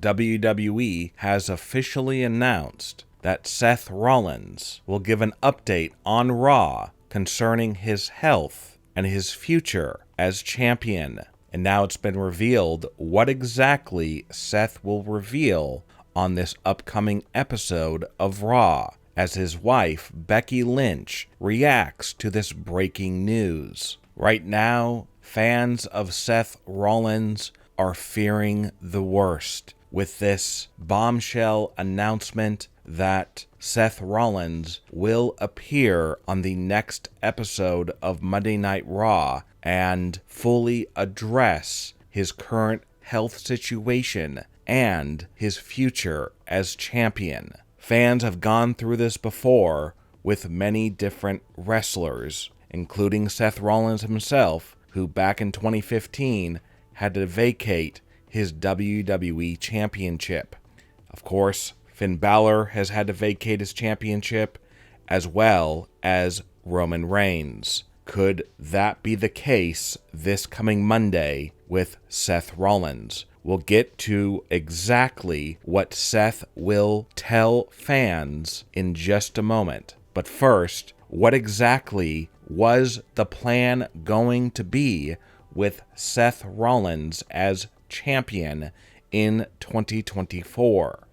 WWE has officially announced that Seth Rollins will give an update on Raw concerning his health and his future as champion. And now it's been revealed what exactly Seth will reveal on this upcoming episode of Raw, as his wife, Becky Lynch, reacts to this breaking news. Right now, fans of Seth Rollins are fearing the worst with this bombshell announcement that Seth Rollins will appear on the next episode of Monday Night Raw and fully address his current health situation and his future as champion. Fans have gone through this before with many different wrestlers, including Seth Rollins himself, who back in 2015 had to vacate his WWE Championship. Of course, Finn Balor has had to vacate his championship, as well as Roman Reigns. Could that be the case this coming Monday with Seth Rollins? We'll get to exactly what Seth will tell fans in just a moment. But first, what exactly was the plan going to be with Seth Rollins as champion in 2024?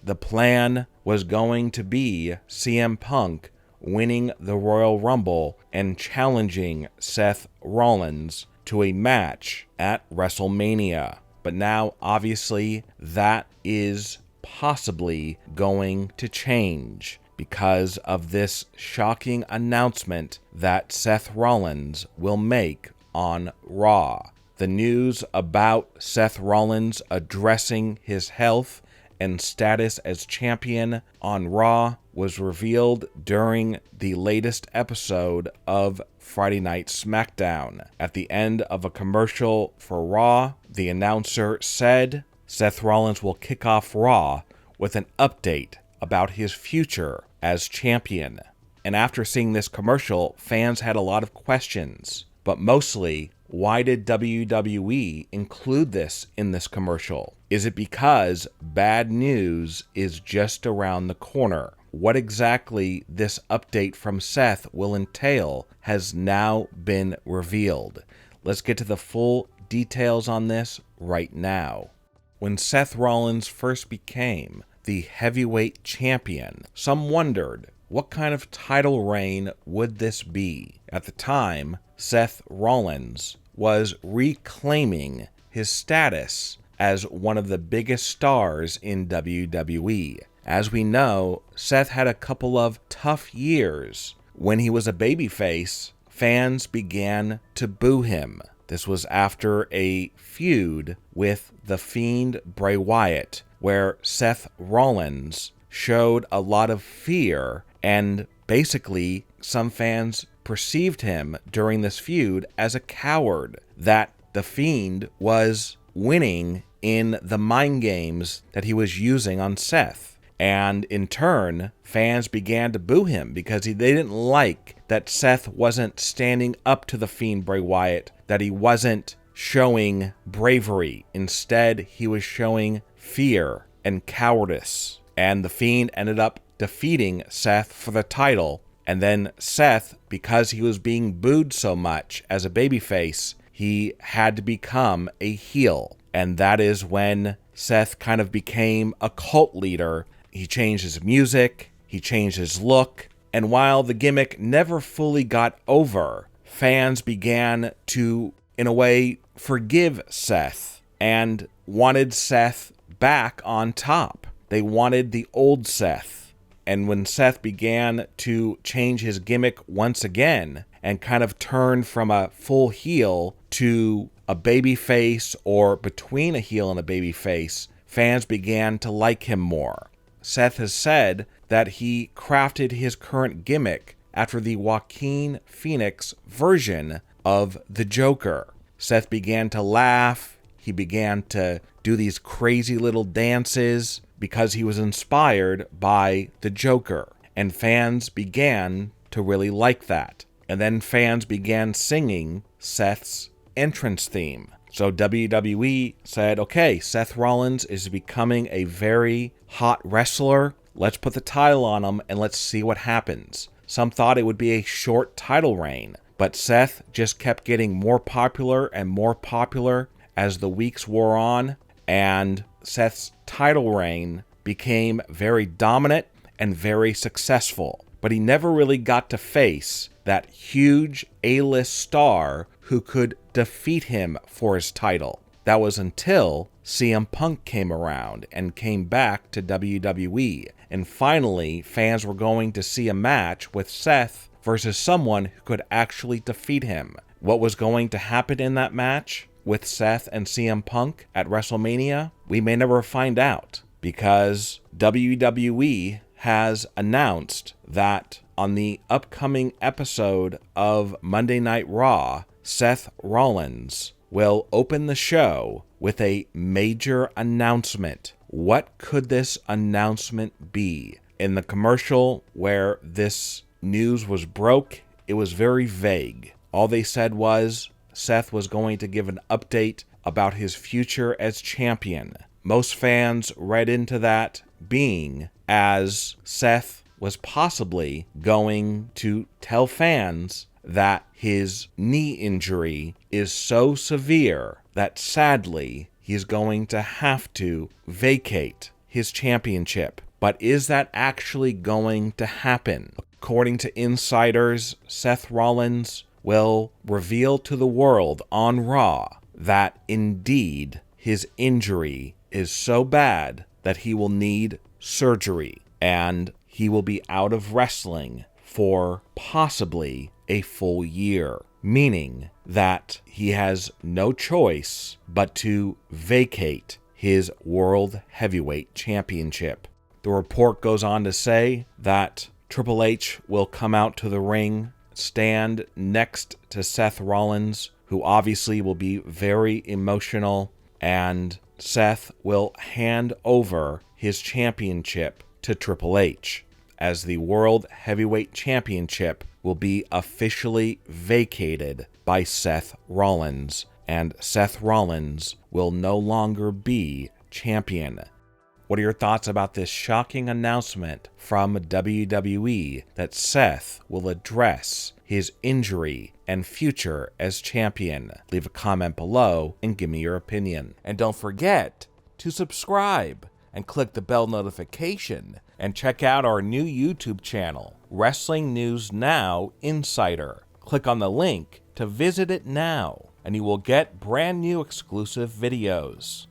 The plan was going to be CM Punk winning the Royal Rumble and challenging Seth Rollins to a match at WrestleMania. But now, obviously, that is possibly going to change because of this shocking announcement that Seth Rollins will make on Raw. The news about Seth Rollins addressing his health and status as champion on Raw was revealed during the latest episode of Friday Night SmackDown. At the end of a commercial for Raw, the announcer said Seth Rollins will kick off Raw with an update about his future as champion. And after seeing this commercial, fans had a lot of questions, but mostly, why did WWE include this in this commercial? Is it because bad news is just around the corner? What exactly this update from Seth will entail has now been revealed. Let's get to the full details on this right now. When Seth Rollins first became the heavyweight champion, some wondered, what kind of title reign would this be? At the time, Seth Rollins was reclaiming his status as one of the biggest stars in WWE. As we know, Seth had a couple of tough years. When he was a babyface, fans began to boo him. This was after a feud with The Fiend Bray Wyatt, where Seth Rollins showed a lot of fear, and basically some fans perceived him during this feud as a coward, that The Fiend was winning in the mind games that he was using on Seth. And in turn, fans began to boo him because they didn't like that Seth wasn't standing up to The Fiend Bray Wyatt, that he wasn't showing bravery. Instead, he was showing fear and cowardice. And The Fiend ended up defeating Seth for the title. And then Seth, because he was being booed so much as a babyface, he had to become a heel. And that is when Seth kind of became a cult leader. He changed his music, he changed his look, and while the gimmick never fully got over, fans began to, in a way, forgive Seth and wanted Seth back on top. They wanted the old Seth. And when Seth began to change his gimmick once again and kind of turn from a full heel to a baby face or between a heel and a baby face, fans began to like him more. Seth has said that he crafted his current gimmick after the Joaquin Phoenix version of the Joker. Seth began to laugh. He began to do these crazy little dances because he was inspired by the Joker. And fans began to really like that. And then fans began singing Seth's entrance theme. So WWE said, okay, Seth Rollins is becoming a very hot wrestler. Let's put the title on him and let's see what happens. Some thought it would be a short title reign, but Seth just kept getting more popular and more popular as the weeks wore on, and Seth's title reign became very dominant and very successful. But he never really got to face that huge A-list star who could defeat him for his title. That was until CM Punk came around and came back to WWE. And finally, fans were going to see a match with Seth versus someone who could actually defeat him. What was going to happen in that match with Seth and CM Punk at WrestleMania? We may never find out, because WWE has announced that on the upcoming episode of Monday Night Raw, Seth Rollins will open the show with a major announcement. What could this announcement be? In the commercial where this news was broke, it was very vague. All they said was Seth was going to give an update about his future as champion. Most fans read into that being as Seth was possibly going to tell fans that his knee injury is so severe that sadly he's going to have to vacate his championship. But is that actually going to happen? According to insiders, Seth Rollins will reveal to the world on Raw that indeed his injury is so bad that he will need surgery, and he will be out of wrestling for possibly a full year, meaning that he has no choice but to vacate his World Heavyweight Championship. The report goes on to say that Triple H will come out to the ring, stand next to Seth Rollins, who obviously will be very emotional, and Seth will hand over his championship to Triple H, as the World Heavyweight Championship will be officially vacated by Seth Rollins, and Seth Rollins will no longer be champion. What are your thoughts about this shocking announcement from WWE that Seth will address his injury and future as champion? Leave a comment below and give me your opinion. And don't forget to subscribe and click the bell notification and check out our new YouTube channel, Wrestling News Now Insider. Click on the link to visit it now, and you will get brand new exclusive videos.